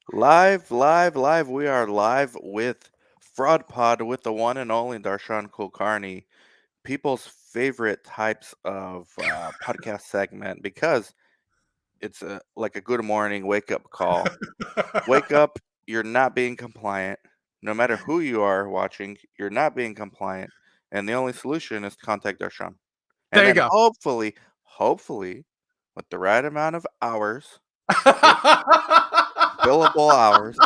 Live, live, live. We are live with Fraud Pod with the one and only Darshan Kulkarni, people's favorite types of podcast segment because it's like a good morning wake up call. Wake up, you're not being compliant. No matter who you are watching, you're not being compliant. And the only solution is to contact Darshan. And There you then go. hopefully, with the right amount of hours, okay, billable hours,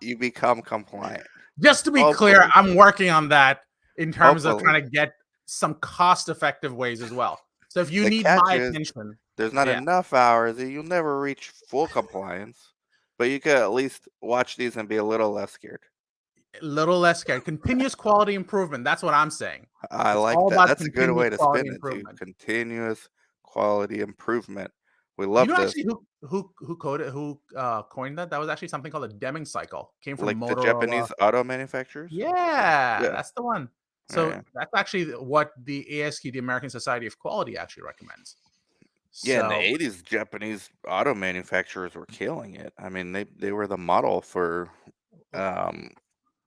you become compliant. Just to be clear, Hopefully, I'm working on that in terms of hopefully. trying to get some cost-effective ways as well. So if you The need catch my is attention, there's not yeah, enough hours that you'll never reach full compliance, but you could at least watch these and be a little less scared. a little less scared. Continuous quality improvement. That's what I'm saying. I It's like all that. about That's a good continuous way to quality spin it too. improvement. Continuous quality improvement. We You love know this. actually who coined that? That was actually something called a Deming cycle. Came from Like the Motorola. Japanese auto manufacturers. Yeah, Yeah. that's the one. Yeah. So that's actually what the ASQ, the American Society of Quality, actually recommends. Yeah, in the So 80s, Japanese auto manufacturers were killing it. I mean, they were the model for um,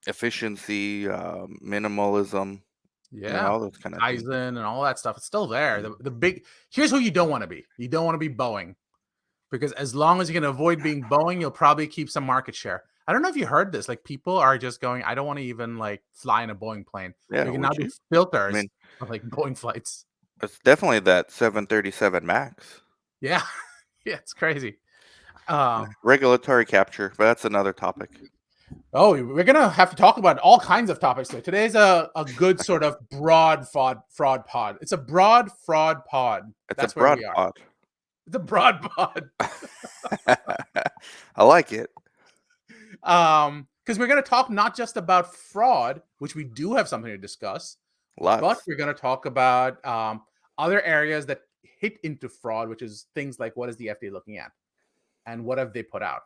efficiency, minimalism, yeah, all those kind of things. Kaizen and all that stuff. It's still there. Mm. The big here's who you don't want to be. You don't want to be Boeing because as long as you can avoid being Boeing, you'll probably keep some market share. I don't know if you heard this. Like people are just going, I don't want to even like fly in a Boeing plane. Yeah, You can now would do you? I filters mean, of like Boeing flights. it's definitely that 737 Max. Yeah, yeah, it's crazy. Um, Regulatory capture, but that's another topic. Oh, we're gonna have to talk about all kinds of topics today. Today's a good sort of broad fraud pod. It's a broad fraud pod. It's a That's where broad we are. pod. It's a broad pod. I like it. Because we're gonna talk not just about fraud, which we do have something to discuss, but Lots. we're gonna talk about other areas that hit into fraud, which is things like what is the FDA looking at and what have they put out.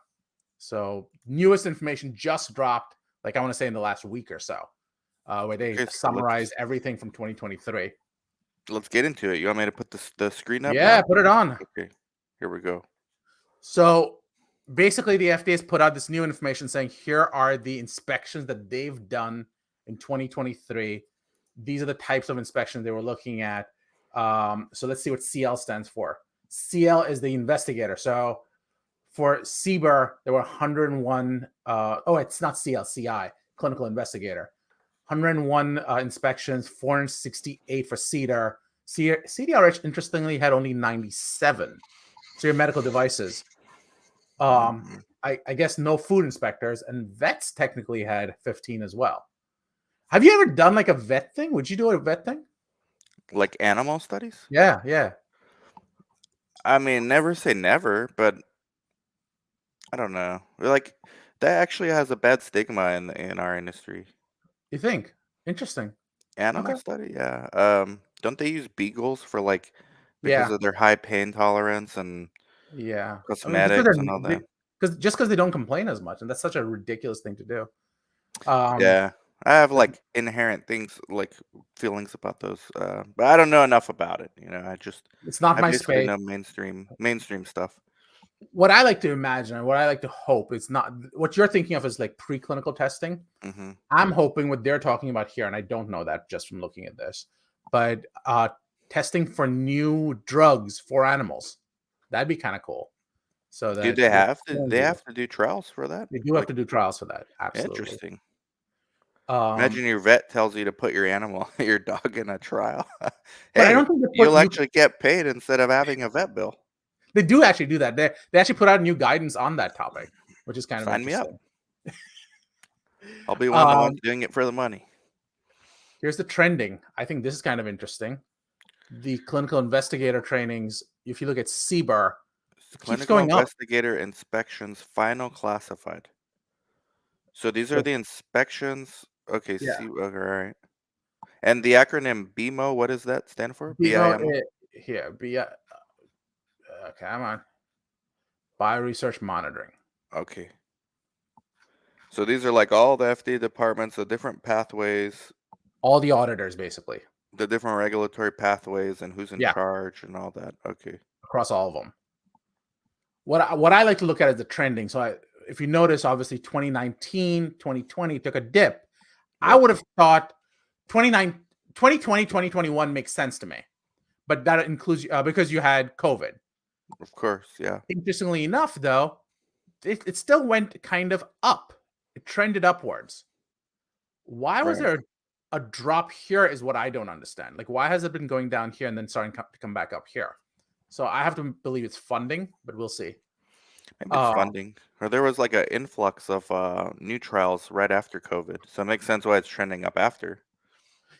So newest information just dropped, like I want to say in the last week or so, where they Okay, so summarize everything from 2023. let's get into it. You want me to put the screen up Yeah, now? put it on. Okay, here we go. So basically, the FDA has put out this new information saying here are the inspections that they've done in 2023. These are the types of inspections they were looking at. So let's see what CL stands for. CL is the investigator. So for CBER, there were 101. It's not CL, CI, clinical investigator. 101 inspections, 468 for CDR. CDRH, interestingly, had only 97. So your medical devices. Mhm. I guess no food inspectors, and vets technically had 15 as well. Have you ever done like a vet thing? Would you do a vet thing? Like animal studies? Yeah, yeah. I mean, never say never, but I don't know. Like that actually has a bad stigma in our industry. You think? Interesting. Okay. Animal study, yeah. Don't they use beagles for like because Yeah, of their high pain tolerance and yeah. I mean, cosmetics and all that? because they don't complain as much, and that's such a ridiculous thing to do. Um, Yeah, I have like like inherent things like feelings about those, but I don't know enough about it. it's not I my basically space. know mainstream stuff. What I like to imagine and what I like to hope is not what you're thinking of as like preclinical testing. Hmm. I'm hoping what they're talking about here, and I don't know that just from looking at this, but testing for new drugs for animals. That'd be kind of cool. So Do that they they have to? clone They you. have to do trials for that? They do have Like, to do trials for that. Absolutely. interesting. Um, Imagine your vet tells you to put your animal, your dog, in a trial. but I Hey, don't think they put you'll new. actually get paid instead of having a vet bill. They do actually do that. They actually put out new guidance on that topic, which is kind of Sign me up. interesting. I'll be one of the ones Um, doing it for the money. Here's the trending. I think this is kind of interesting. The clinical investigator trainings. If you look at CBER, it keeps Clinical going up. investigator inspections, final classified. So these are So the inspections. Okay, yeah, see, okay, all right. And the acronym BMO, what does that stand for? BMO BIMO? here. Come on. Bio research monitoring. Okay. So these are like all the FDA departments, the different pathways, All the auditors, basically. the different regulatory pathways, and who's in Yeah, charge and all that. Okay. across all of them. What I like to look at is the trending. So if you notice, obviously 2019, 2020 took a dip. I Yep. would have thought 2020, 2021 makes sense to me, but that includes because you had COVID. Of course. Yeah. Interestingly enough, though, it still went kind of up. It trended upwards. Why was Right. there a drop here is what I don't understand. Like, why has it been going down here and then starting to come back up here? So I have to believe it's funding, but we'll see. Maybe it's Uh, funding, or there was like an influx of new trials right after COVID, so it makes sense why it's trending up after.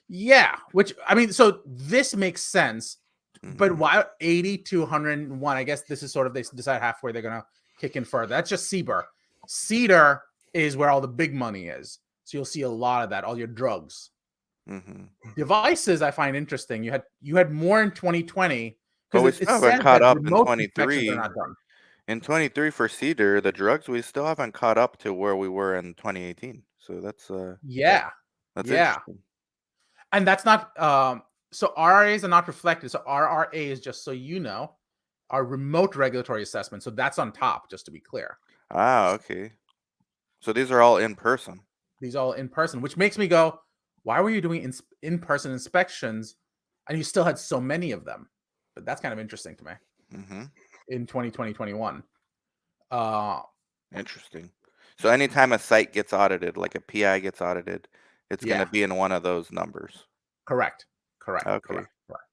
yeah, which I mean, so this makes sense, but Hmm. why 80 to 101? I guess this is sort of they decide halfway they're gonna kick in further. That's just CBER. Cedar is where all the big money is. So you'll see a lot of that, all your drugs. Hmm. Devices I find interesting. You had more in 2020 But because we it still haven't says caught that up in remote inspections are 23. not done. In 23 for Cedar, the drugs we still haven't caught up to where we were in 2018. So Yeah. that's Yeah. interesting. And that's not so RRAs are not reflected. So RRA is just so you know, our remote regulatory assessment. So that's on top, just to be clear. Ah, okay. So these are all in person. These all in person, which makes me go, why were you doing in-person inspections and you still had so many of them? But that's kind of interesting to me Hmm. in 2020, 21. Uh, Interesting. So anytime a site gets audited, like a PI gets audited, it's going to yeah, be in one of those numbers. correct. Correct. Okay. Correct. Correct.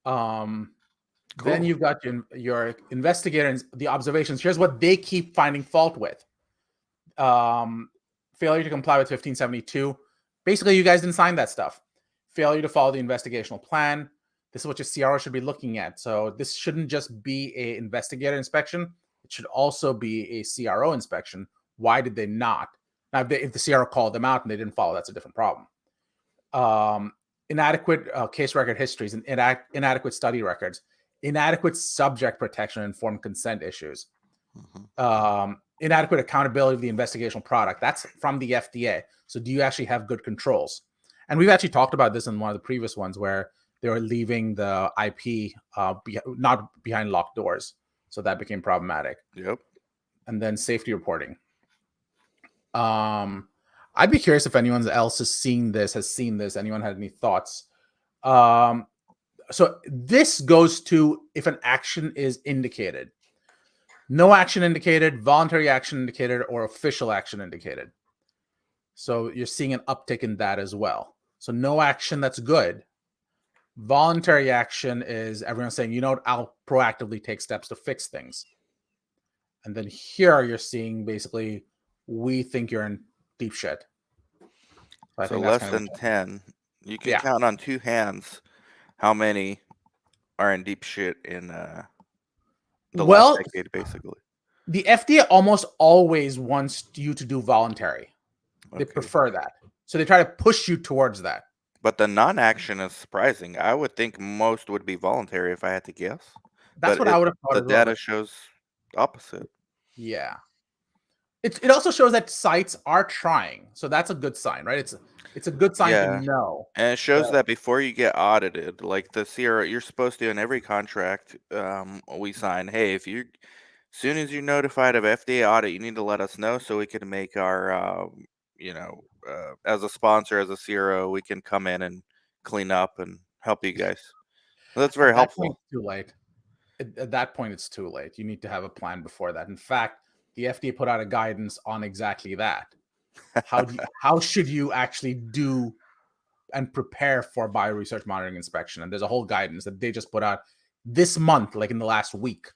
Um, then Cool. you've got your investigators, the observations. Here's what they keep finding fault with. Um, failure to comply with 1572. Basically, you guys didn't sign that stuff. Failure to follow the investigational plan. This is what your CRO should be looking at. So this shouldn't just be a investigator inspection. It should also be a CRO inspection. Why did they not? Now, if the CRO called them out and they didn't follow, that's a different problem. Um, inadequate case record histories and inadequate study records, inadequate subject protection and informed consent issues, Hmm. inadequate accountability of the investigational product. That's from the FDA. So do you actually have good controls? And we've actually talked about this in one of the previous ones where they were leaving the IP not behind locked doors. So that became problematic. Yep. And then safety reporting. Um, I'd be curious if anyone else has seen this. Anyone had any thoughts? Um, so this goes to if an action is indicated. No action indicated, voluntary action indicated, or official action indicated. So you're seeing an uptick in that as well. So no action, that's good. Voluntary action is everyone saying, you know what, I'll proactively take steps to fix things. And then here you're seeing basically, we think you're in deep shit. So I So think that's less kind of than interesting. 10. You can Yeah. count on two hands how many are in deep shit in the last Well, decade, basically. the FDA almost always wants you to do voluntary. They Okay. prefer that. So they try to push you towards that. But the non-action is surprising. I would think most would be voluntary if I had to guess. That's But what I would have thought the as well. data But shows opposite. yeah. It also shows that sites are trying. So that's a good sign, right? It's a good sign to Yeah. know And it shows that that before you get audited, like the CRO, you're supposed to in every contract we sign, hey, if you soon as you're notified of FDA audit, you need to let us know so we can make our as a sponsor, as a CRO, we can come in and clean up and help you guys. That's very at that point helpful. it's too late. At that point it's too late. You need to have a plan before that. In fact, the FDA put out a guidance on exactly that. How should you actually do and prepare for bioresearch monitoring inspection? And there's a whole guidance that they just put out this month, like in the last week,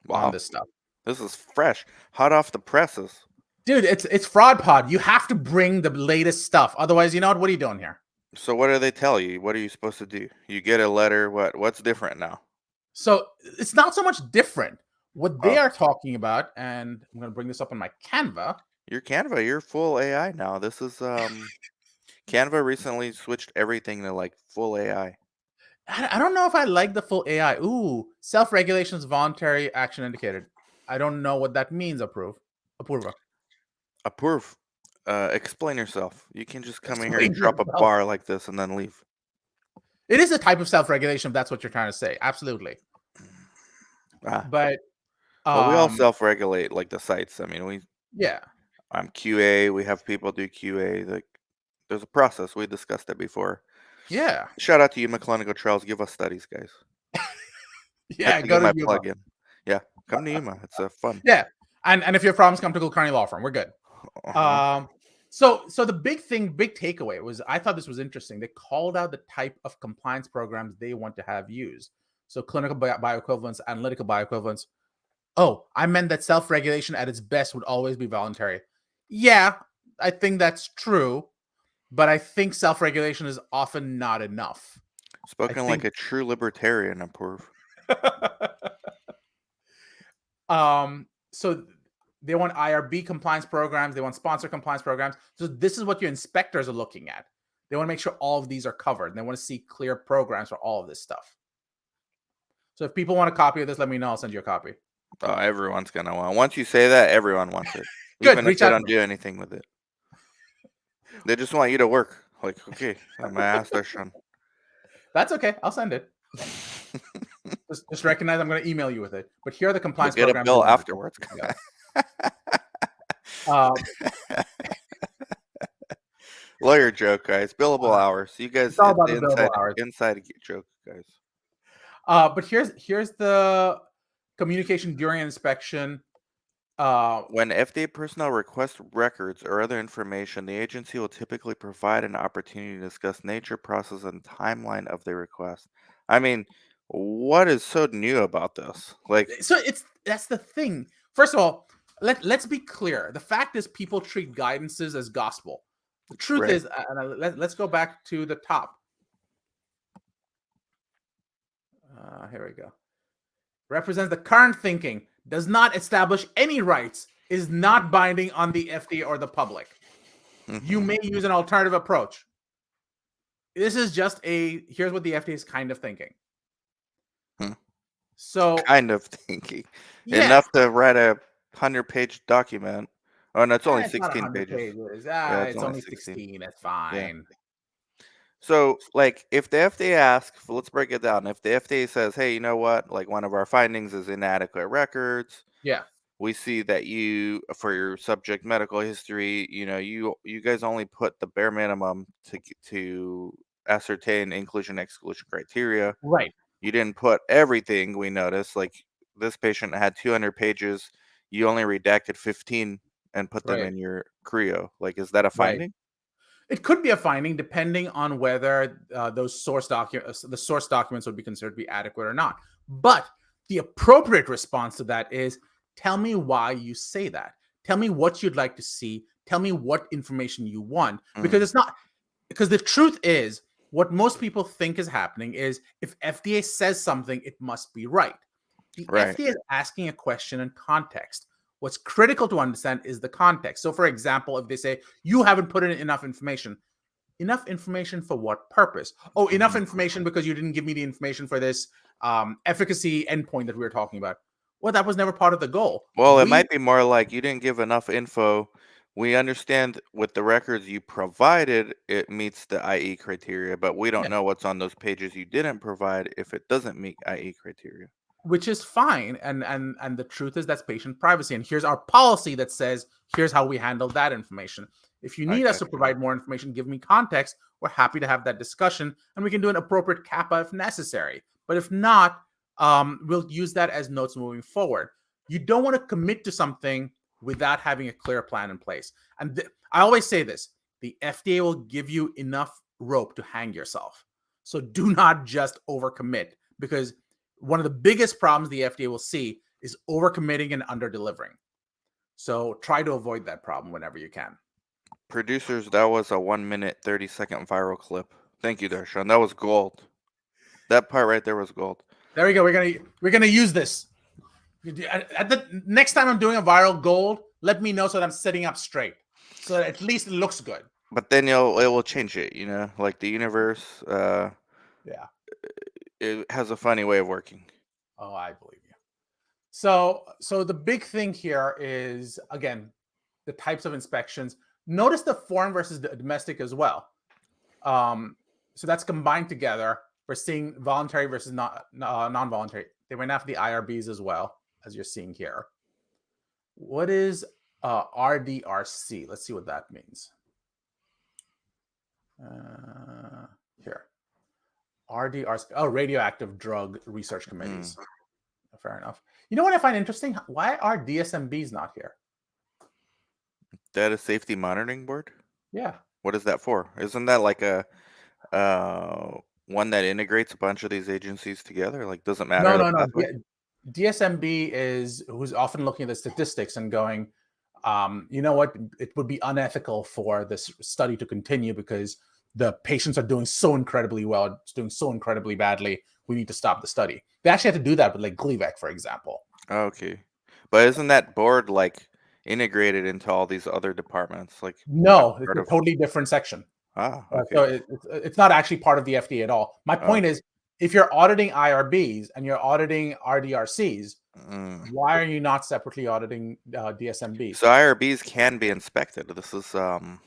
on Wow. this stuff. This is fresh, hot off the presses. Dude, it's fraud pod. You have to bring the latest stuff. Otherwise, you know what are you doing here? So what do they tell you? What are you supposed to do? You get a letter. What's different now? So it's not so much different. What they Oh, are talking about, and I'm going to bring this up on my Canva. your Canva, you're full AI now. This is Canva recently switched everything to like full AI. I don't know if I like the full AI. Ooh, self-regulation is voluntary action indicated. I don't know what that means. Approve. Approve. Explain yourself. You can just come in here and Explain drop a yourself. bar like this and then leave. It is a type of self-regulation if that's what you're trying to say. Absolutely. Ah, But Well, we all Um, self-regulate like the sites. I mean, yeah, I'm QA. We have people do QA. Like, there's a process. We discussed it before. yeah, Shout out to you, Clinical Trials. Give us studies, guys. Had yeah. to Go get to my Yuma. plug in. Yeah, come to Yuma. It's fun. Yeah, and if you have problems, come to Kulkarni Law Firm. We're good. Uh-huh. Um, so the big takeaway was I thought this was interesting. They called out the type of compliance programs they want to have used. So clinical bioequivalence, analytical bioequivalence. Oh, I meant that self-regulation at its best would always be voluntary. Yeah, I think that's true, but I think self-regulation is often not enough. I Spoken like think a true libertarian, approve. so they want IRB compliance programs, they want sponsor compliance programs. So this is what your inspectors are looking at. They want to make sure all of these are covered. And they want to see clear programs for all of this stuff. So if people want a copy of this, let me know. I'll send you a copy. Oh, everyone's gonna want. Once you say that, everyone wants it, Good. even if Reach they out to don't me. do anything with it. They just want you to work. Like, okay, my ass Darshan. That's okay. I'll send it. Just recognize I'm going to email you with it. But here are the You'll compliance get a programs they bill want to afterwards. put together. Um, Lawyer joke, guys. Billable hours. You it's guys, all it's about the the billable hours. inside joke, guys. But here's the communication during inspection. Uh, When FDA personnel request records or other information, the agency will typically provide an opportunity to discuss nature, process, and timeline of the request. I mean, what is so new about this? Like, so it's that's the thing. First of all, let's be clear. The fact is, people treat guidances as gospel. The truth right. is, let's go back to the top. Here we go. Represents the current thinking, does not establish any rights, is not binding on the FDA or the public. You Hmm. may use an alternative approach. This is just here's what the FDA is kind of thinking. So, Kind of thinking. yeah, Enough to write a 100-page document. Oh, no, it's only it's not 16 100 pages. pages. Yeah, it's It's only only 16. 16. That's Yeah. fine. So, like, if the FDA asks, let's break it down. If the FDA says, hey, you know what? Like, one of our findings is inadequate records. Yeah, We see that you, for your subject medical history, you guys only put the bare minimum to ascertain inclusion exclusion criteria. right, You didn't put everything. We noticed, like, this patient had 200 pages. You only redacted 15 and put them right, in your Creo. Like, is that a right. finding? It could be a finding depending on whether the source documents would be considered to be adequate or not. But the appropriate response to that is tell me why you say that. Tell me what you'd like to see. Tell me what information you want. Because Mm, it's not because the truth is what most people think is happening is if FDA says something, it must be right. The right. FDA is asking a question in context. What's critical to understand is the context. So, for example, if they say you haven't put in enough information for what purpose? Oh, enough Mhm. information because you didn't give me the information for this efficacy endpoint that we were talking about. Well, that was never part of the goal. Well, it We might be more like you didn't give enough info. We understand with the records you provided, it meets the IE criteria, but we don't Yeah, know what's on those pages you didn't provide if it doesn't meet IE criteria. which is fine, and the truth is that's patient privacy. And here's our policy that says here's how we handle that information. If you I need us got to you. provide more information, give me context. We're happy to have that discussion, and we can do an appropriate kappa if necessary. But if not, we'll use that as notes moving forward. You don't want to commit to something without having a clear plan in place. And I always say this: the FDA will give you enough rope to hang yourself. So do not just overcommit because one of the biggest problems the FDA will see is overcommitting and under-delivering. So try to avoid that problem whenever you can. Producers, that was a 1 minute, 30-second viral clip. Thank you, Darshan. That was gold. That part right there was gold. There we go. We're gonna use this. At the next time I'm doing a viral gold, let me know so that I'm sitting up straight, so that at least it looks good. But then it will change it, like the universe, Yeah. it has a funny way of working. Oh, I believe you. So the big thing here is again the types of inspections. Notice the foreign versus the domestic as well. Um, so that's combined together. We're seeing voluntary versus non-voluntary. They went after the IRBs as well. as you're seeing here. What is RDRC? Let's see what that means. Uh, Here. RDRC. Oh, radioactive drug research Mm. committees. Fair enough. You know what I find interesting? Why are DSMBs not here? Data Safety Monitoring Board? Yeah. What is that for? Isn't that like a one that integrates a bunch of these agencies together? Like, doesn't matter No, the no, no. pathway? DSMB is who's often looking at the statistics and going, you know what? It would be unethical for this study to continue because the patients are doing so incredibly well, it's doing so incredibly badly. We need to stop the study. They actually had to do that with like Gleevec, for example. Okay. But isn't that board like integrated into all these other departments? Like not No, it's part a of totally different section. So okay. it's not actually part of the FDA at all. My point Okay. is, if you're auditing IRBs and you're auditing RDRCs, Mm. why are you not separately auditing DSMBs? So IRBs can be inspected. This is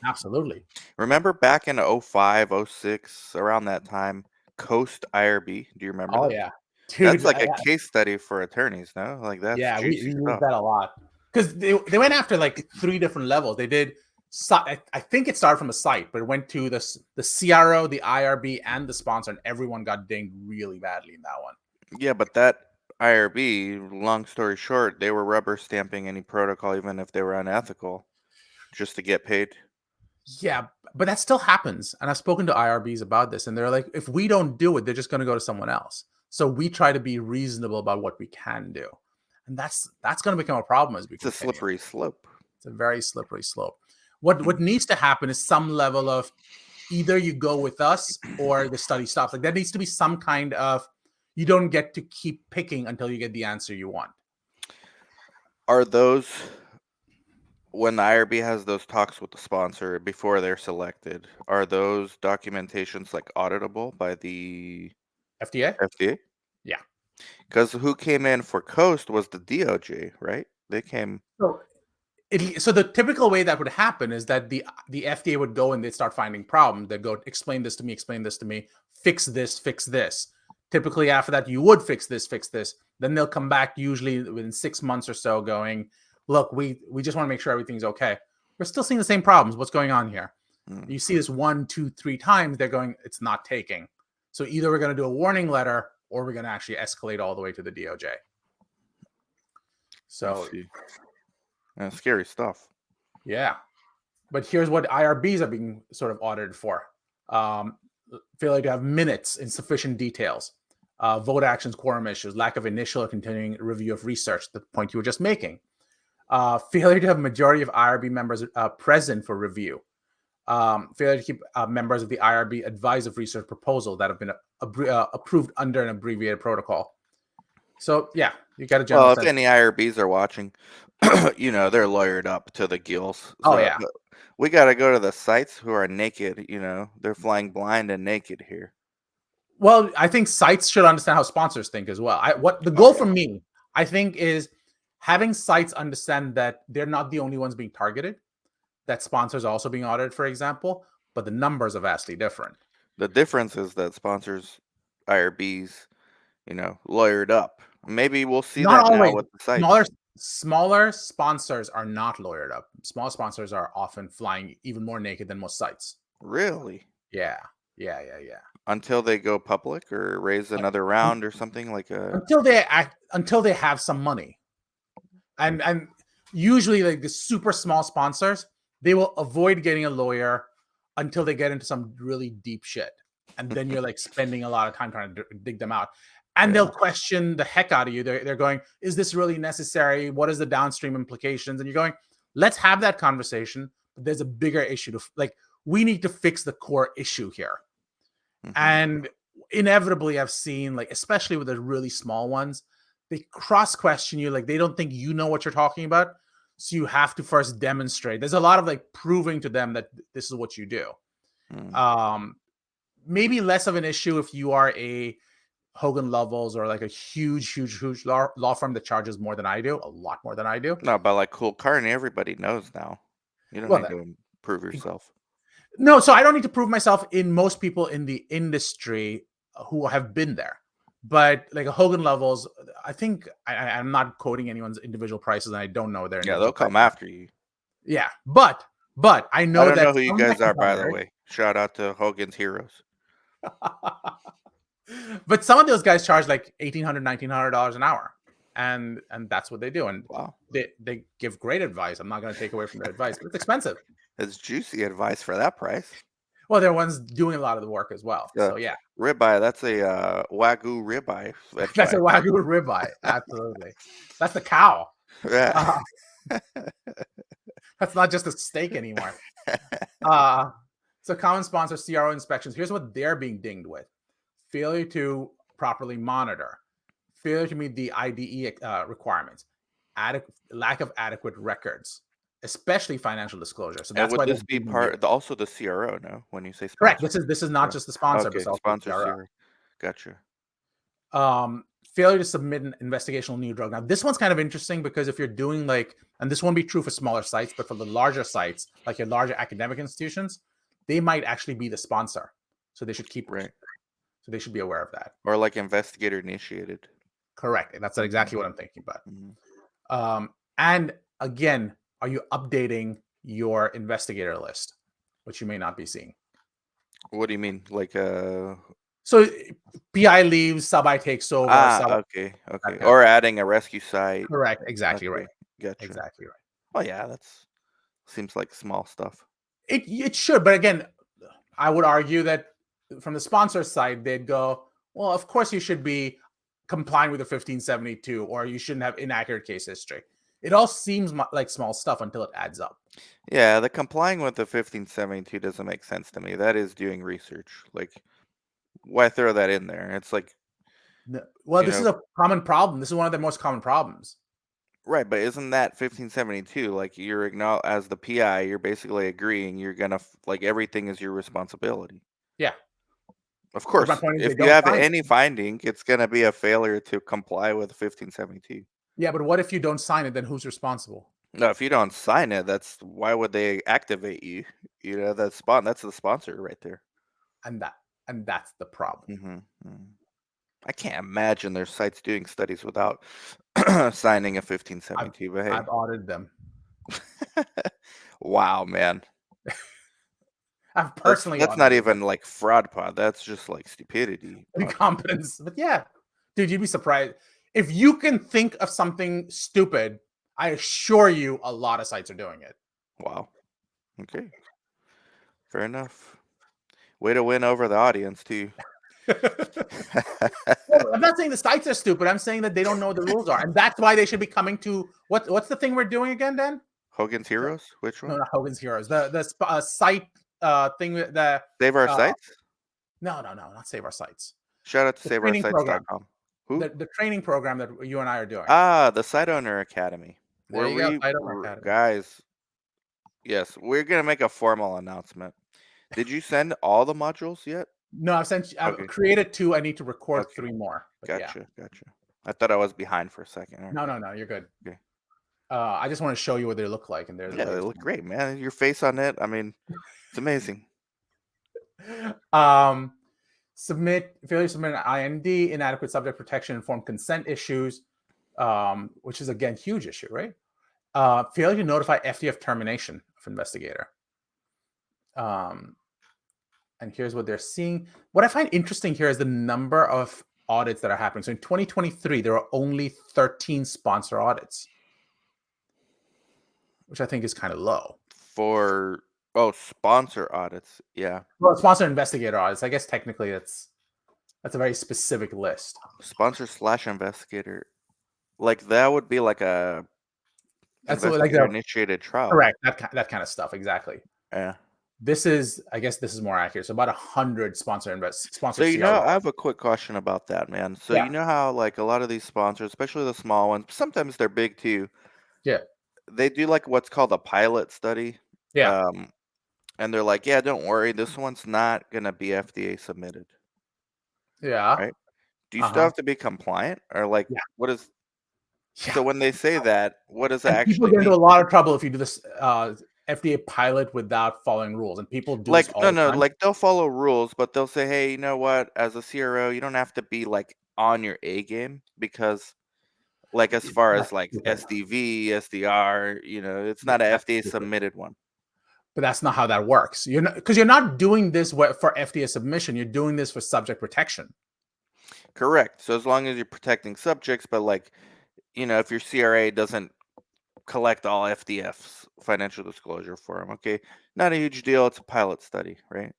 Absolutely. remember back in '05, '06, around that time, Coast IRB. Do you remember Oh this? yeah, That's dude. like a case study for attorneys, no? Like that's Yeah, we juicy use stuff. that a lot because they went after like three different levels. They did. I think it started from a site, but it went to the CRO, the IRB, and the sponsor, and everyone got dinged really badly in that one. Yeah, but that IRB, long story short, they were rubber stamping any protocol, even if they were unethical, just to get paid. Yeah, but that still happens. And I've spoken to IRBs about this, and they're like, if we don't do it, they're just going to go to someone else. So we try to be reasonable about what we can do, and that's going to become a problem as we It's a continue. slippery slope. It's a very slippery slope. What needs to happen is some level of either you go with us or the study stops. Like there needs to be some kind of you don't get to keep picking until you get the answer you want. Are those when the IRB has those talks with the sponsor before they're selected, are those documentations like auditable by the FDA? FDA? Yeah. Because who came in for Coast was the DOJ, right? They came. So so the typical way that would happen is that the FDA would go and they'd start finding problems. They'd go, explain this to me, fix this, fix this. Typically after that, you would fix this, fix this. Then they'll come back usually within 6 months or so going, look, we just want to make sure everything's okay. We're still seeing the same problems. What's going on here? Mm, You see this 1, 2, 3 times, they're going, it's not taking. So either we're going to do a warning letter or we're going to actually escalate all the way to the DOJ. I So see. Scary stuff. yeah. But here's what IRBs are being sort of audited for. Um, Failure to have minutes in sufficient details, vote actions, quorum issues, lack of initial or continuing review of research, the point you were just making. Failure to have majority of IRB members present for review. Failure to keep members of the IRB advised of research proposal that have been approved under an abbreviated protocol. So yeah, you got a general Well, if sense. any IRBs are watching, they're lawyered up to the gills. Oh So yeah. but we got to go to the sites who are naked. They're flying blind and naked here. Well, I think sites should understand how sponsors think as well. What the goal for Okay. me, I think, is having sites understand that they're not the only ones being targeted, that sponsors are also being audited, for example, but the numbers are vastly different. The difference is that sponsors, IRBs, lawyered up. Maybe we'll see Not that now always. with the Smaller sites. smaller sponsors are not lawyered up. Small sponsors are often flying even more naked than most sites. Really? Yeah. Yeah. Until they go public or raise another Un- round or something like a. until they have some money. And usually like the super small sponsors, they will avoid getting a lawyer until they get into some really deep shit, and then you're like spending a lot of time trying to dig them out, and they'll Yeah. question the heck out of you. They're going, is this really necessary? What is the downstream implications? And you're going, let's have that conversation, but there's a bigger issue to like, we need to fix the core issue here. Hmm. And inevitably I've seen, like, especially with the really small ones, they cross question you, like they don't think you know what you're talking about, so you have to first demonstrate. There's a lot of like proving to them that this is what you do. Mm. um Maybe less of an issue if you are a Hogan Lovells or like a huge law firm that charges more than I do, a lot more than I do. No, but like Cool Carney, everybody knows now. You don't Well, need to prove yourself. no, so I don't need to prove myself in most people in the industry who have been there. But like a Hogan levels, I think I'm not quoting anyone's individual prices, and I don't know their Yeah, they'll individual come prices. after you. Yeah, but I I know don't that know who you some of my guys are, by the competitors, way. Shout out to Hogan's Heroes. but some of those guys charge like $1,800, $1,900 an hour, and that's what they do, and Wow. they give great advice. I'm not going to take away from their advice, but it's expensive. It's juicy advice for that price. Well, they're ones doing a lot of the work as well. Uh, So yeah, Ribeye, that's a Wagyu ribeye that's a advice. Wagyu ribeye. Absolutely, that's the cow. Yeah. Uh, that's not just a steak anymore. Uh, so common sponsor CRO inspections. Here's what they're being dinged with: failure to properly monitor, failure to meet the IDE requirements, lack of adequate records, especially financial disclosure. So And that's would why they're this be dinging you. also the CRO, no? When you say Correct. sponsor? This is not Yeah. just the sponsor, but Okay, it's also the sponsor CRO. CRO. Gotcha. Failure to submit an investigational new drug. Now, this one's kind of interesting because if you're doing like, and this won't be true for smaller sites, but for the larger sites, like your larger academic institutions, they might actually be the sponsor. So they should keep, Right. so they should be aware of that. Or like investigator initiated. Correct. That's exactly what I'm thinking about. Mhm. And again, are you updating your investigator list, which you may not be seeing? What do you mean? Like So PI leaves, sub-I takes over, okay, that okay. kind of Or thing. adding a rescue site. Correct. Exactly right. Okay, gotcha. Exactly right. Oh yeah, that's seems like small stuff. It should, but again, I would argue that from the sponsor side, they'd go, well, of course you should be complying with the 1572, or you shouldn't have inaccurate case history. It all seems like small stuff until it adds up. Yeah, the complying with the 1572 doesn't make sense to me. That is doing research. Like, why throw that in there? It's like, Well, you this is know, a common problem. This is one of the most common problems. right, but isn't that 1572? Like, you're as the PI, you're basically agreeing you're gonna like everything is your responsibility. Yeah. Of But my course, point is they if you don't have sign any it. finding, it's gonna be a failure to comply with 1572. Yeah, but what if you don't sign it? Then who's responsible? No, if you don't sign it, that's why would they activate you? You know, that's the sponsor right there. And that and that's the problem. hmm I can't imagine there's sites doing studies without signing a I've 1572, but I've hey. audited them. Wow, man. I've That's personally that's not audited them. even like fraud pod. That's just like stupidity pod. Incompetence. But yeah, dude, you'd be surprised. If you can think of something stupid, I assure you a lot of sites are doing it. Wow. Okay. Fair enough. Way to win over the audience too. Well, I'm not saying the sites are stupid. I'm saying that they don't know what the rules are. And that's why they should be coming to what's the thing we're doing again, Dan? Hogan's The- Heroes? Which No, one? not Hogan's Heroes. The site thing the Save Our uh Sites? no, not Save Our Sites. Shout out to The training program. saveoursites.com. Who? The training program that you and I are doing. Ah, the Site Owner Academy. There Where you go, Site Owner Academy. guys, yes, we're gonna make a formal announcement. Did you send all the modules yet? No, I've Okay, created two. I need to record okay, three more. But yeah. gotcha. I thought I was behind for a second. All right. No, you're good. Okay. I just want to show you what they look like, and they're the Yeah, they latest look great, man. Your face on it. I mean, it's amazing. one. Failure to submit an IND, inadequate subject protection, informed consent issues, which is again huge issue, right? Failure to notify FDA of termination of investigator. And here's what they're seeing. What I find interesting here is the number of audits that are happening. So in 2023, there are only 13 sponsor audits, which I think is kind of low. For sponsor audits. Yeah. Well, sponsor investigator audits. I guess technically that's a very specific list. Sponsor slash investigator. Like that would be like a That's like investigator the initiated trial. correct that kind of stuff. Exactly. Yeah. I guess this is more accurate. So about 100 So sponsor CRO. I have a quick question about that, man. So Yeah, you know how like a lot of these sponsors, especially the small ones, sometimes they're big too. yeah, They do like what's called a pilot study. yeah, Um, and they're like, yeah, don't worry, this one's not gonna be FDA submitted, yeah. right? Do you Uh still huh. have to be compliant, or like Yeah, what is? yeah. So when they say that, what does that And people actually get into a mean? lot of trouble if you do this FDA pilot without following rules, and people do this Like, all the no, time. like they'll follow rules, but they'll say, hey, you know what? As a CRO, you don't have to be like on your A game because, like, as far That's as like stupid. SDV, SDR, it's not a That's FDA stupid. submitted one. But that's not how that works. You're not because you're not doing this for FDA submission. You're doing this for subject protection. Correct. So as long as you're protecting subjects, but like, if your CRA doesn't collect all FDF's financial disclosure for them, okay, not a huge deal. It's a pilot study, right?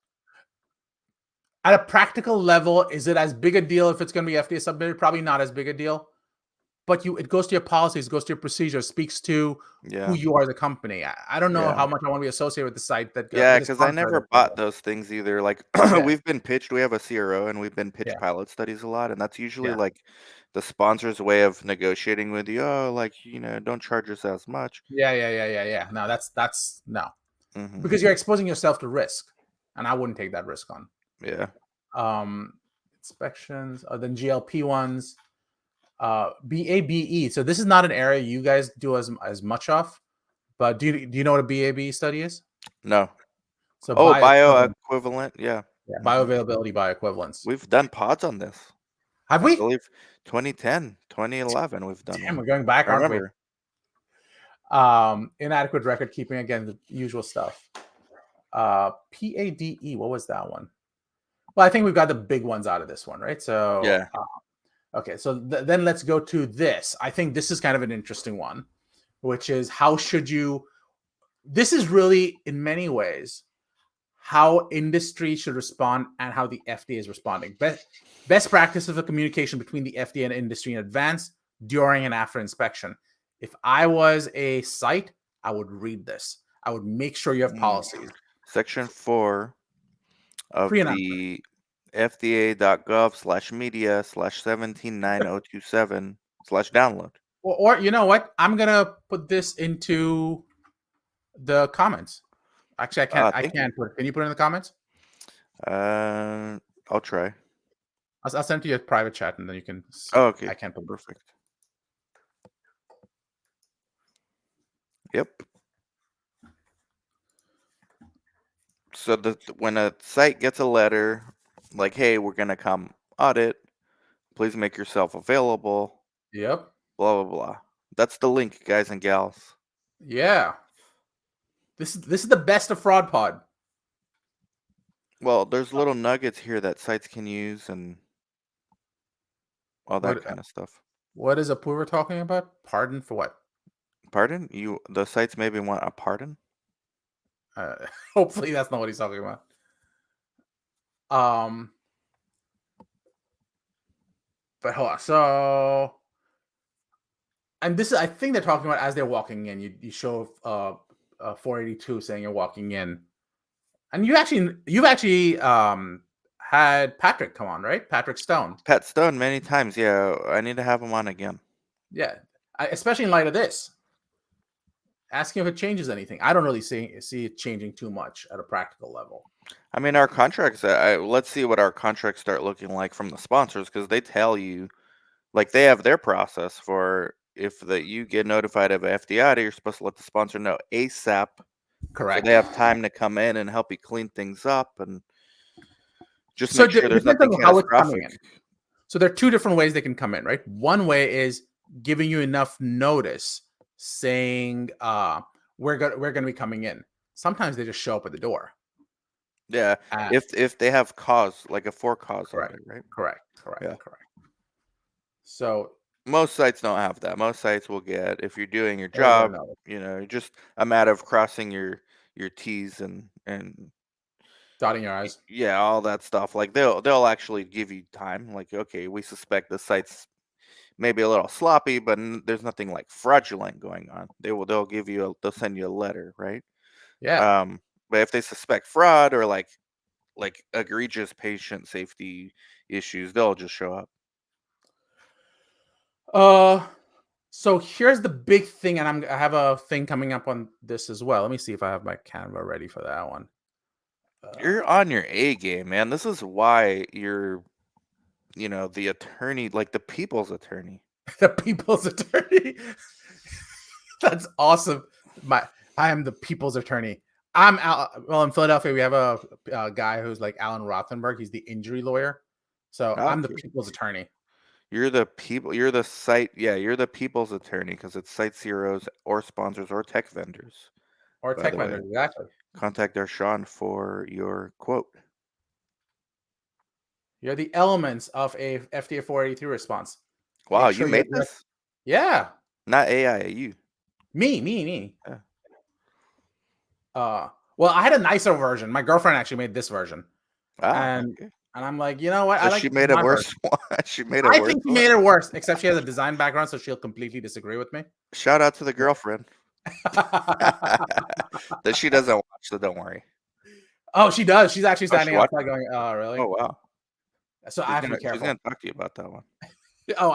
At a practical level, is it as big a deal if it's going to be FDA submitted? Probably not as big a deal. But it goes to your policies, goes to your procedures, speaks to who Yeah. you are as a company. I don't know Yeah. how much I want to be associated with the site that Yeah, with the because I sponsor. never bought those things either. Like Yeah, we've been pitched, we have a CRO and we've been pitched yeah, pilot studies a lot, and that's usually yeah, like the sponsor's way of negotiating with you. Oh, like, don't charge us as much. yeah. No, that's no, Hmm. because you're exposing yourself to risk, and I wouldn't take that risk on. Yeah. Um, Inspections, then GLP ones, BABE. So this is not an area you guys do as much of, but do you know what a BABE study is? No. So Oh, bioequivalent, bioequivalent. Yeah. yeah, Hmm. bioavailability, bioequivalence. We've done pods on this. Have I we? believe 2010, 2011, we've done Damn, one. we're going back, I aren't we? remember. Inadequate record keeping, again, the usual stuff. PADE, what was that one? Well, I think we've got the big ones out of this one, right? So, Yeah. okay, so then let's go to this. I think this is kind of an interesting one, which is how should you? This is really, in many ways, how industry should respond and how the FDA is responding. Best practice of a communication between the FDA and industry in advance, during, and after inspection. If I was a site, I would read this. I would make sure you have Mm. policies Section 4 of pre and after. the fda.gov/media/1799027/download. Or you know what? I'm gonna put this into the comments. Actually, I can't. I Thank you. can't put it. Can you put it in the comments? Uh, I'll try. I'll send it to you a private chat, and then you can Oh, see. okay. I can't put. Perfect. Yep. So when a site gets a letter like, "Hey, we're gonna come audit. Please make yourself available." Yep. Blah blah blah. That's the link, guys and gals. Yeah. This is the best of fraud pod. Well, there's little nuggets here that sites can use and all that What kind of stuff. what is Apoor talking about? Pardon for what? Pardon? The sites maybe want a pardon? Uh, Hopefully that's not what he's talking about. Um, but hold on. So, and this is, I think they're talking about as they're walking in. You show 482 saying you're walking in, and you've actually had Patrick come on, right? Patrick Stone. Pat Stone many times. Yeah, I need to have him on again. Yeah, especially in light of this. Asking if it changes anything. I don't really see it changing too much at a practical level. I mean, our contracts. Let's see what our contracts start looking like from the sponsors because they tell you, like, they have their process for if you get notified of a FDI, you're supposed to let the sponsor know ASAP, so they Correct. have time to come in and help you clean things up and just So make it sure there's depends nothing on how it's coming catastrophic. in. So there are two different ways they can come in, right? One way is giving you enough notice saying we're gonna be coming in. Sometimes they just show up at the door. Yeah, Uh, if they have cause, like a for cause correct, audit, right? correct, correct, Yeah. correct. So Most sites don't have that. Most sites will get if you're doing your they'll get a job, notice. just a matter of crossing your T's and Dotting your eyes. yeah, all that stuff. Like they'll actually give you time. Like, okay, we suspect the site's maybe a little sloppy, but there's nothing like fraudulent going on. They'll send you a letter, right? Yeah. Um, but if they suspect fraud or like egregious patient safety issues, they'll just show up. Uh so here's the big thing, and I have a thing coming up on this as well. Let me see if I have my Canva ready for that one. You're on your A game, man. This is why you're, the attorney, like the people's attorney. The people's attorney. That's awesome. I am the people's attorney. Well, in Philadelphia, we have a guy who's like Alan Rothenberg. He's the injury lawyer. So I'm the Okay. people's attorney. You're the people. You're the site. Yeah, you're the people's attorney because it's site CROs or sponsors or tech vendors. or By tech the way, vendors. Exactly. contact Darshan for your quote. You're the elements of a FDA 483 response. Wow, Make you sure you're made there. this? Yeah, Not AI, you. me. Yeah. Well, I had a nicer version. My girlfriend actually made this version, Ah, and okay. I'm like, you know what? I So she like made a my worse version. one. She made a I worse think she one. made it worse, except she has a design background, so she'll completely disagree with me. Shout out to the girlfriend. That she doesn't watch, so don't worry. Oh, she does. She's actually Oh, she standing watches. outside going, "Oh, really?" Oh wow. So I have to be She's careful. gonna talk to you about that one. Oh,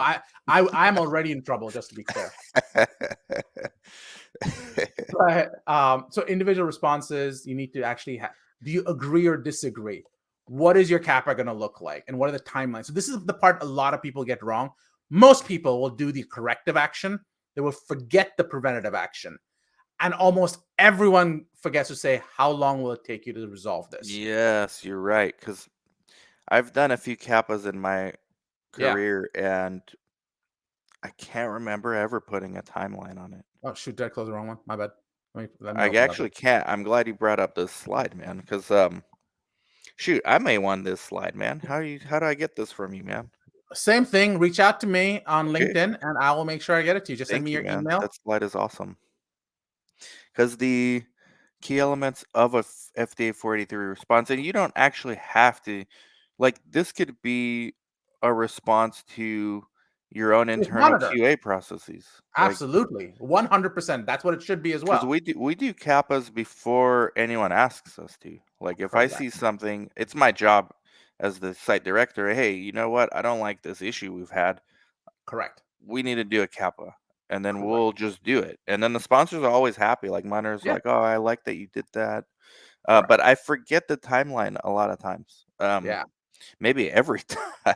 I'm already in trouble, just to be clear. But so individual responses, you need to actually have. Do you agree or disagree? What is your CAPA going to look like, and what are the timelines? So this is the part a lot of people get wrong. Most people will do the corrective action; they will forget the preventative action, and almost everyone forgets to say how long will it take you to resolve this. Yes, you're right. Because I've done a few kappas in my Yeah. career, and I can't remember ever putting a timeline on it. Oh shoot! Did I close the wrong one? My bad. Let me I open that actually one. can't. I'm glad you brought up this slide, man. Because shoot, I may want this slide, man. How do I get this from you, man? Same thing. Reach out to me on Okay, LinkedIn, and I will make sure I get it to you. Just send me thank you, your man. email. That slide is awesome. Because the key elements of a FDA 483 response, and you don't actually have to, like, this could be a response to your own Just internal monitor. QA processes. Like, Absolutely. 100%. That's what it should be as because well. we do kappas before anyone asks us to. Like, if I see Correct. something, it's my job as the site director. Hey, you know what? I don't like this issue we've had. Correct. We need to do a kappa, and then Correct. we'll just do it. And then the sponsors are always happy. Like, mine's Yeah. like, oh, I like that you did that. Correct. But I forget the timeline a lot of times. Yeah. Maybe every time.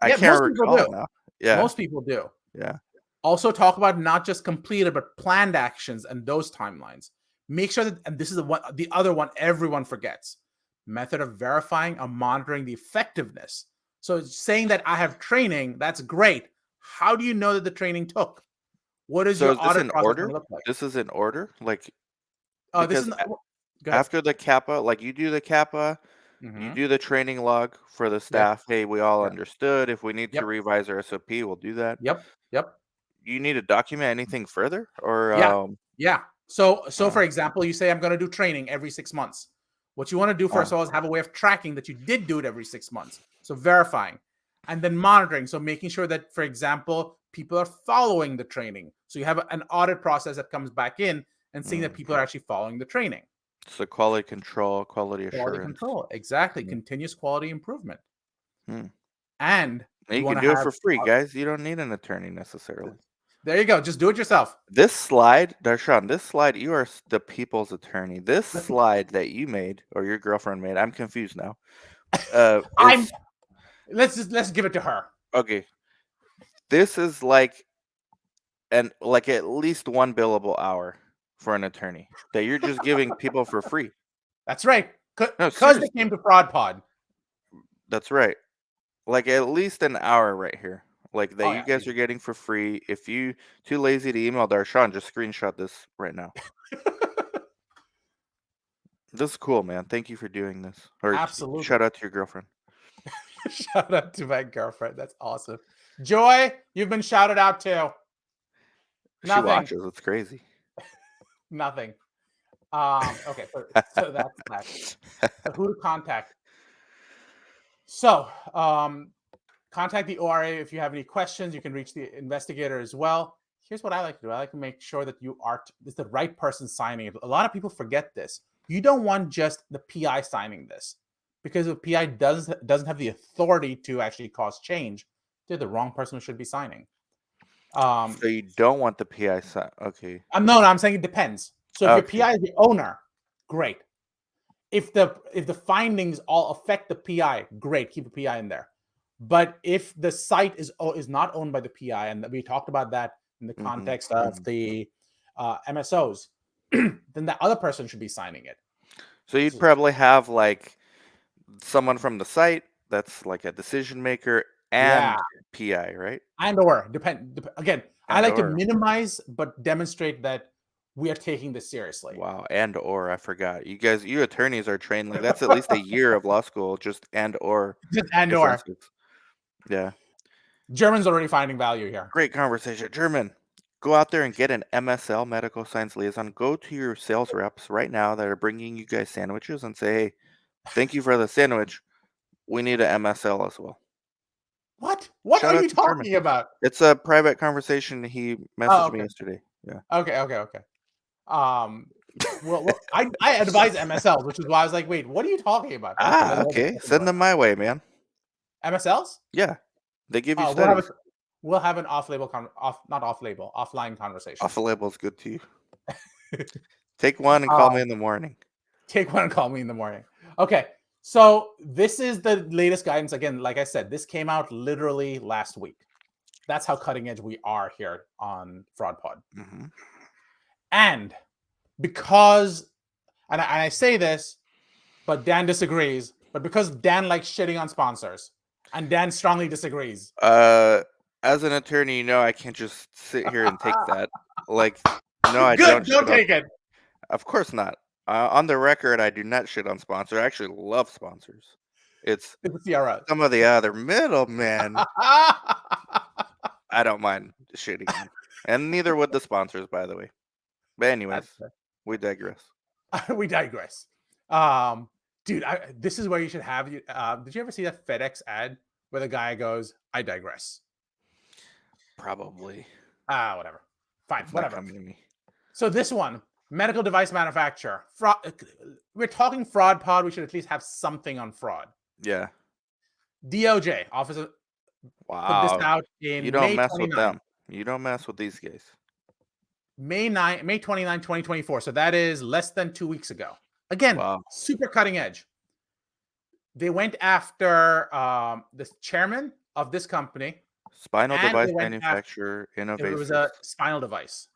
I Yeah. can't Most people recall do. now. Yeah, Most people do. yeah. Also, talk about not just completed, but planned actions and those timelines. Make sure that, and this is the other one everyone forgets, method of verifying or monitoring the effectiveness. So, saying that I have training, that's great. How do you know that the training took? What is So your is this audit in process going order? to look like? This is in order? Like, This is because go ahead. after the kappa, like you do the kappa, you Mm-hmm. do the training log for the Yep. staff. Hey, we all Yep. understood. If we need to Yep. revise our SOP, we'll do that. Yep. Yep. You need to document anything further, or Yeah. Yeah. So uh, for example, you say I'm going to do training every 6 months. What you want to do uh, first of all is have a way of tracking that you did do it every 6 months. So verifying and then monitoring. So making sure that, for example, people are following the training. So you have an audit process that comes back in and seeing that people are mhm. actually following the training. So quality control, quality Quality assurance. control. Exactly. Mm, Continuous quality improvement. mm. And And you you want can to do it have, for free, guys. You don't need an attorney necessarily. there you go. Just do it yourself. This slide, Darshan, this slide, you are the people's attorney. This slide that you made or your girlfriend made, I'm confused now. I'm Is let's give it to her. okay. This is like like at least one billable hour for an attorney that you're just giving people for free. That's right. No, Because they came seriously, to Fraud Pod. that's right. Like at least an hour right here. Like that Oh you yeah, guys are easy. getting for free. If you too lazy to email Darshan, just screenshot this right now. This is cool, man. Thank you for doing this. Or shout Absolutely. out to your girlfriend. Shout out to my girlfriend. That's awesome. Joy, you've been shouted out too. She Nothing. watches. It's crazy. Nothing. Okay, so that's that. So who to contact? So contact the ORA if you have any questions. You can reach the investigator as well. Here's what I like to do. I like to make sure that you are is the right person signing it. A lot of people forget this. You don't want just the PI signing this because the PI doesn't have the authority to actually cause change. They're the wrong person who should be signing. Um, So you don't want the PI sign. Okay. no, I'm saying it depends. So if your Okay. PI is the owner, great. If the findings all affect the PI, great, keep the PI in there. But if the site is not owned by the PI, and we talked about that in the hmm context of hmm the MSOs, then the other person should be signing it. So you'd So, probably have like someone from the site that's like a decision maker, Yeah. and PI, right? And or again, I And like to or. minimize but demonstrate that we are taking this seriously. Wow, and or I forgot. You attorneys are trained like that's at least a year of law school, just and or Just and or. differences. Yeah. German's already finding value here. Great conversation. German, go out there and get an MSL, medical science liaison. Go to your sales reps right now that are bringing you guys sandwiches and say, hey, thank you for the sandwich. We need an MSL as well. What? What Shout are out you to German. talking about? It's a private conversation. He Oh, messaged me okay. yesterday. Yeah. Okay. Um, I advise MSLs, which is why I was like, wait, what are you talking about? Okay, there's Ah, a whole okay. discussion Send going them on. my way, man. MSLs? Yeah. They give you We'll have a studies. we'll have an not off label, offline conversation. Off the label's good to you. Take one and call me um, in the morning. take one and call me in the morning. Okay, so this is the latest guidance. Again, like I said, this came out literally last week. That's how cutting edge we are here on Fraud Pod. Hmm. And because, and I say this, but Dan disagrees, but because Dan likes shitting on sponsors, and Dan strongly disagrees. Uh, as an attorney, I can't just sit here and take that. Like, no, I Good, don't don't shit on. take it. Of course not. On the record, I do not shit on sponsor. I actually love sponsors. It's It's a CRO. some of the other middlemen I don't mind shitting on, and neither would the sponsors, by the way. But anyways, That's we digress. we digress. Dude, this is where you should have you. Did you ever see that FedEx ad where the guy goes, "I digress." Probably. Whatever. Fine, It's not whatever. coming to me. So this one, medical device manufacturer. Fraud. We're talking fraud pod. We should at least have something on fraud. Yeah. DOJ office put this Wow. out You in don't May mess with 29. them. You don't mess with these guys. May 29, 2024. So that is less than 2 weeks ago. Again, Wow. super cutting edge. They went after the chairman of this company, Spinal and device they went after manufacturer, it was a Innovasys. spinal device.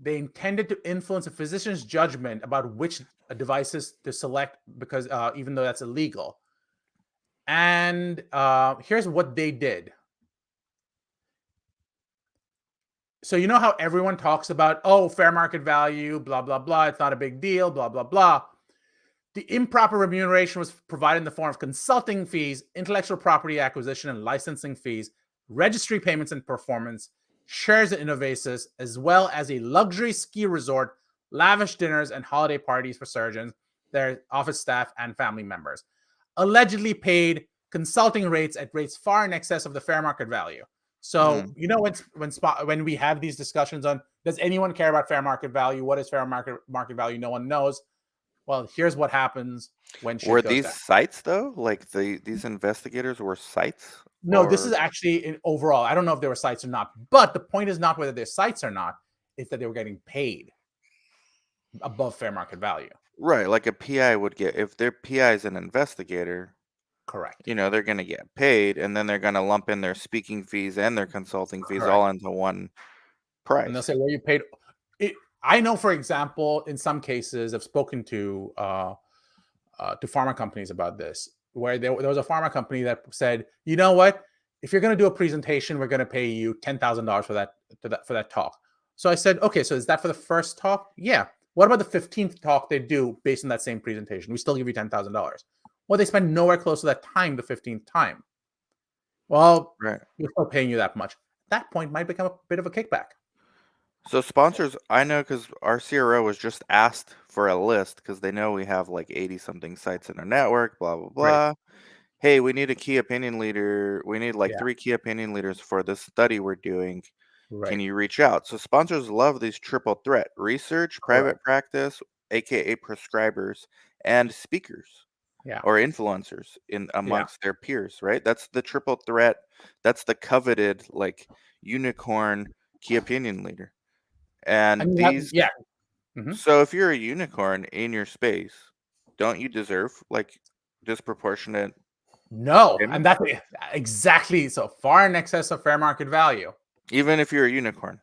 They intended to influence a physician's judgment about which devices to select because even though that's illegal. And here's what they did. So you know how everyone talks about, oh, fair market value, blah, blah, blah. It's not a big deal, blah, blah, blah. The improper remuneration was provided in the form of consulting fees, intellectual property acquisition and licensing fees, registry payments and performance, shares in Innovasis, as well as a luxury ski resort, lavish dinners, and holiday parties for surgeons, their office staff, and family members. Allegedly paid consulting rates at rates far in excess of the fair market value. So Mm. you know when we have these discussions on does anyone care about fair market value? What is fair market value? No one knows. Well, here's what happens when Were shit goes these down. sites though? Like these investigators were sites No, this or is actually in overall. I don't know if there were sites or not, but the point is not whether they're sites or not. It's that they were getting paid above fair market value. right, like a PI would get if their PI is an investigator, Correct. they're gonna get paid and then they're gonna lump in their speaking fees and their consulting fees Correct. all into one And they'll price. say, "Well, you paid." I know, for example, in some cases, I've spoken to pharma companies about this, where there was a pharma company that said, "You know what? If you're going to do a presentation, we're going to pay you $10,000 for that talk." So I said, "Okay, so is that for the first talk?" Yeah. What about the 15th talk they do based on that same presentation? We still give you $10,000. Well, they spend nowhere close to that time the 15th time. Well, Right. we're still paying you that much. At that point might become a bit of a kickback. So sponsors, I know because our CRO was just asked for a list because they know we have like 80 something sites in our network, blah, blah, Right. blah. Hey, we need a key opinion leader. We need like Yeah. 3 key opinion leaders for this study we're doing. Can Right. you reach out? So sponsors love these triple threat research, private Correct. practice, aka prescribers, and speakers Yeah. or influencers in Yeah. amongst their peers, right? That's the triple threat. That's the coveted like unicorn key opinion leader. And And you have, these yeah. Mhm. so if you're a unicorn in your space, don't you deserve like disproportionate No, and payments? that's exactly so far in excess of fair market value. Even if you're a unicorn.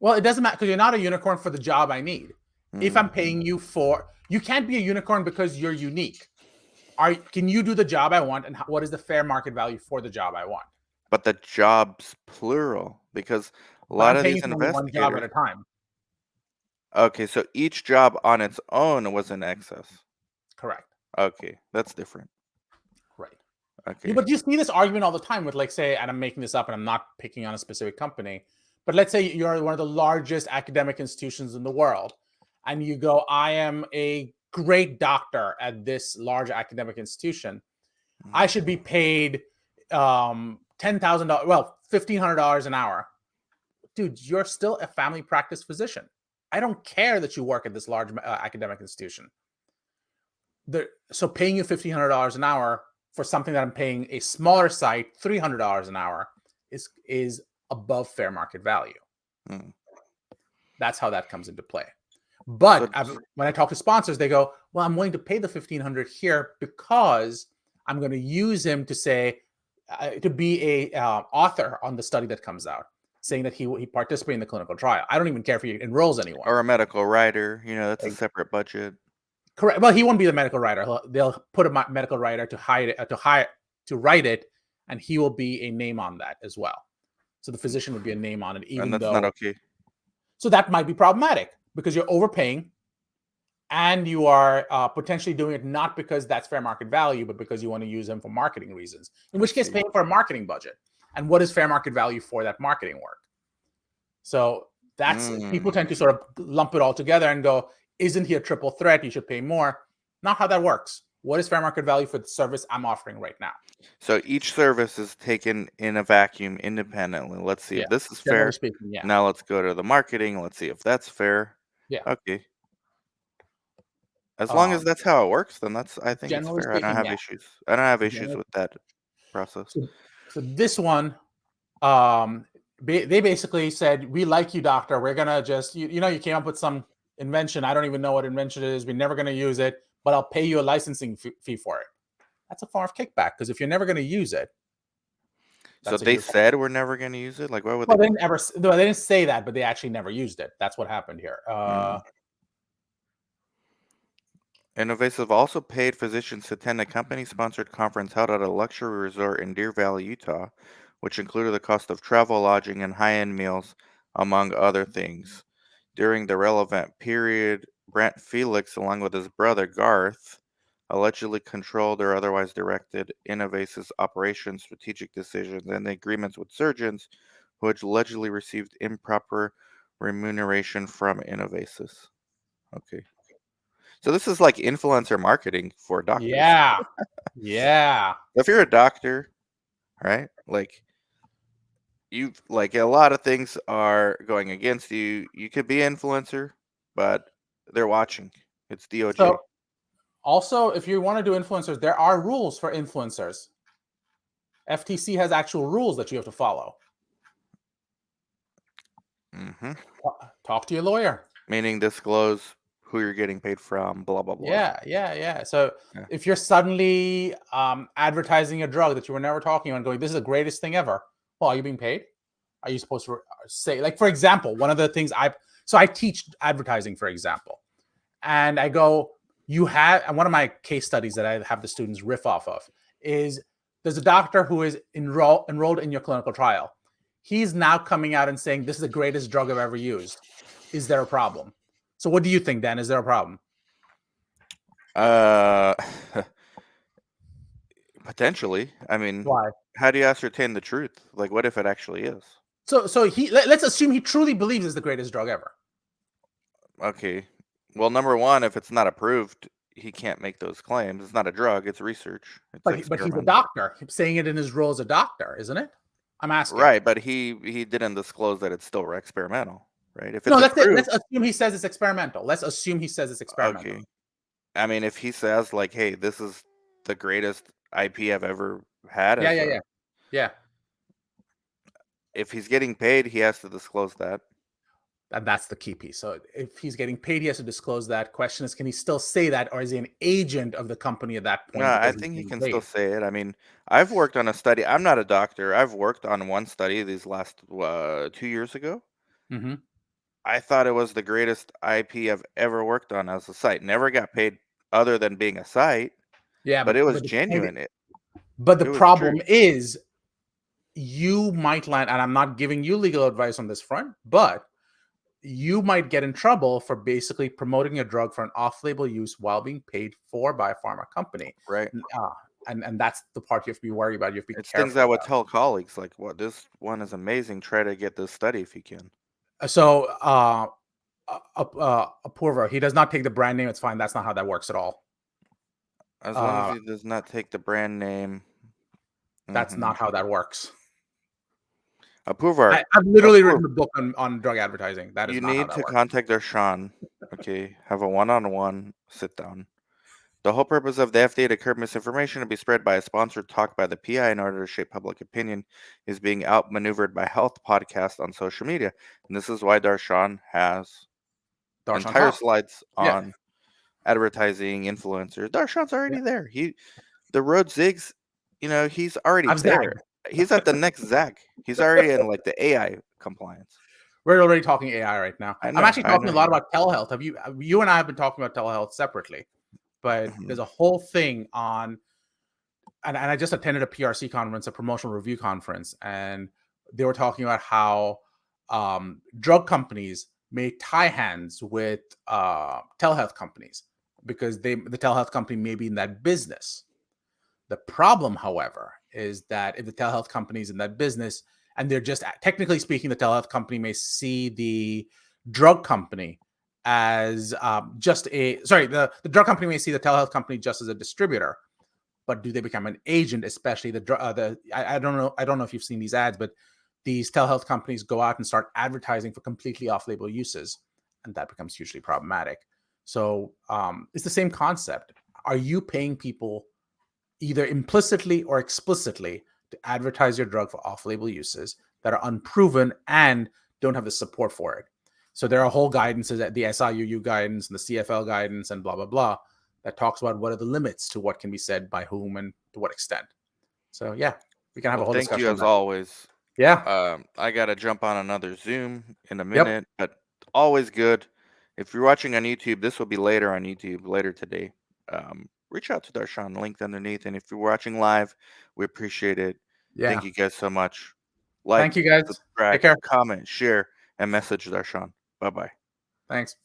Well, it doesn't matter because you're not a unicorn for the job I need. If Mhm. I'm paying you for, you can't be a unicorn because you're unique. can you do the job I want, and what is the fair market value for the job I want? But the job's plural because a But lot I'm of paying you these for only one job at investigators. a time. Okay, so each job on its own was in excess. Correct. Okay, that's different. Right. Okay. But you see this argument all the time with, like, say, and I'm making this up and I'm not picking on a specific company, but let's say you're one of the largest academic institutions in the world, and you go, I am a great doctor at this large academic institution. I Mhm. should be paid $10,000, well, $1,500 an hour. Dude, you're still a family practice physician. I don't care that you work at this large academic institution. So paying you $1,500 an hour for something that I'm paying a smaller site $300 an hour is above fair market value. Mm. That's how that comes into play. So But when I talk to sponsors, they go, "Well, I'm willing to pay the $1,500 here because I'm going to use him to say to be a author on the study that comes out, saying that he participated in the clinical trial. I don't even care if he enrolls anyone." or a medical writer, that's a separate budget. Correct. Well, he won't be the medical writer. They'll put a medical writer to hide it, to write it, and he will be a name on that as well. So the physician would be a name on it, And even that's not though. okay. So that might be problematic because you're overpaying and you are potentially doing it not because that's fair market value, but because you want to use them for marketing reasons. In I which case, see. paying for a marketing budget. And what is fair market value for that marketing work? So that's people Mm. tend to sort of lump it all together and go, isn't he a triple threat? You should pay more. Not how that works. What is fair market value for the service I'm offering right now? So each service is taken in a vacuum independently. Let's see Yeah. if this is Generally fair. speaking, yeah. Now let's go to the marketing. Let's see if that's fair. Yeah. Okay. As long as Um, that's how it works, then I think it's Generally fair. I don't speaking, have yeah. issues. I don't have issues Generally, with that process. so this one, um, they basically said, "We like you, doctor. We're gonna just you came up with some invention. I don't even know what invention it is. We're never gonna use it, but I'll pay you a licensing fee for it." That's a form of kickback because if you're never gonna use it, So that's a they huge. said we're never going to use it. Like, why would Well, they? they didn't ever. No, they didn't say that, but they actually never used it. That's what happened here. Mm. Innovasive also paid physicians to attend a company-sponsored conference held at a luxury resort in Deer Valley, Utah, which included the cost of travel, lodging, and high-end meals, among other things. During the relevant period, Brent Felix, along with his brother Garth, allegedly controlled or otherwise directed Innovasive's operations, strategic decisions, and agreements with surgeons who had allegedly received improper remuneration from Innovasive. Okay. So this is like influencer marketing for doctors. Yeah, yeah. If you're a doctor, right? Like a lot of things are going against you. You could be an influencer, but they're watching. It's So DOJ. also, if you want to do influencers, there are rules for influencers. FTC has actual rules that you have to follow. Hmm. Talk to your lawyer. Meaning disclose who you're getting paid from, blah blah blah. Yeah, yeah, yeah. So Yeah. if you're suddenly advertising a drug that you were never talking about, going, "This is the greatest thing ever," well, are you being paid? Are you supposed to say, like, for example, one of the things I teach advertising, for example, and I go, you have, and one of my case studies that I have the students riff off of is there's a doctor who is enrolled in your clinical trial. He's now coming out and saying, "This is the greatest drug I've ever used." Is there a problem? So, what do you think, Dan? Is there a problem? Uh, potentially. I mean, Why? how do you ascertain the truth? Like, what if it actually is? So let's assume he truly believes it's the greatest drug ever. Okay. Well, number one, if it's not approved, he can't make those claims. It's not a drug, it's research. It's But he's a experimental. doctor. He's saying it in his role as a doctor, isn't it? I'm asking. Right, but he didn't disclose that it's still experimental, right? If No, it's let's say, let's approved, assume he says it's experimental. Let's assume he says it's experimental. okay. I mean, if he says like, "Hey, this is the greatest IP I've ever had," Yeah, as yeah, a yeah, yeah. if he's getting paid, he has to disclose that. And that's the key piece. So if he's getting paid, he has to disclose that. Question is, can he still say that, or is he an agent of the company at that No, point I because he's think he being can still paid? say it. I mean, I've worked on a study. I'm not a doctor. I've worked on one study these last 2 years ago. Mm-hmm. I thought it was the greatest IP I've ever worked on as a site. Never got paid other than being a site. Yeah, but it was but the point, genuine. but the It was true, problem is you might land, and I'm not giving you legal advice on this front, but you might get in trouble for basically promoting a drug for an off-label use while being paid for by a pharma company. right? Uh, and that's the part you have to be worried about. You have to be It's things careful I would about. tell colleagues like, "What this one is amazing. Try to get this study if you can." So, Apurva, he does not take the brand name. It's fine. That's not how that works at all. As long as Uh, he does not take the brand name. that's Mhm. not how that works. Approval. I've literally Approve. written a book on drug advertising. That is You not how need that to works. contact Darshan. Okay, have a one-on-one sit down. The whole purpose of the FDA to curb misinformation to be spread by a sponsored talk by the PI in order to shape public opinion is being outmaneuvered by health podcasts on social media. And this is why Darshan has Darshan entire talks. slides Yeah, on advertising influencers. Darshan's yeah. already there. The road zigs, he's already I've zagged. there. He's at the next zag. He's already in like the AI compliance. We're already talking AI right now. I'm actually I talking know a lot you. about telehealth. You and I have been talking about telehealth separately, but Mhm. there's a whole thing on, and I just attended a PRC conference, a promotional review conference, and they were talking about how drug companies may tie hands with telehealth companies because the telehealth company may be in that business. The problem, however, is that if the telehealth company is in that business and they're just technically speaking, the telehealth company may see the drug company as just a sorry, the drug company may see the telehealth company just as a distributor, but do they become an agent? Especially I don't know if you've seen these ads, but these telehealth companies go out and start advertising for completely off-label uses, and that becomes hugely problematic. So it's the same concept. Are you paying people either implicitly or explicitly to advertise your drug for off-label uses that are unproven and don't have the support for it? So there are whole guidances at the SIUU guidance and the CFL guidance and blah blah blah that talks about what are the limits to what can be said by whom and to what extent. So yeah, we can have Well, a whole thank you discussion on as that. always. Yeah, I gotta jump on another Zoom in a yep, minute, but always good. If you're watching on YouTube, this will be later on YouTube later today. Reach out to Darshan, linked underneath, and if you're watching live, we appreciate it. yeah. Thank you guys so much. Like, Thank you guys. subscribe, Take care. comment, share, and message Darshan. Bye bye. Thanks.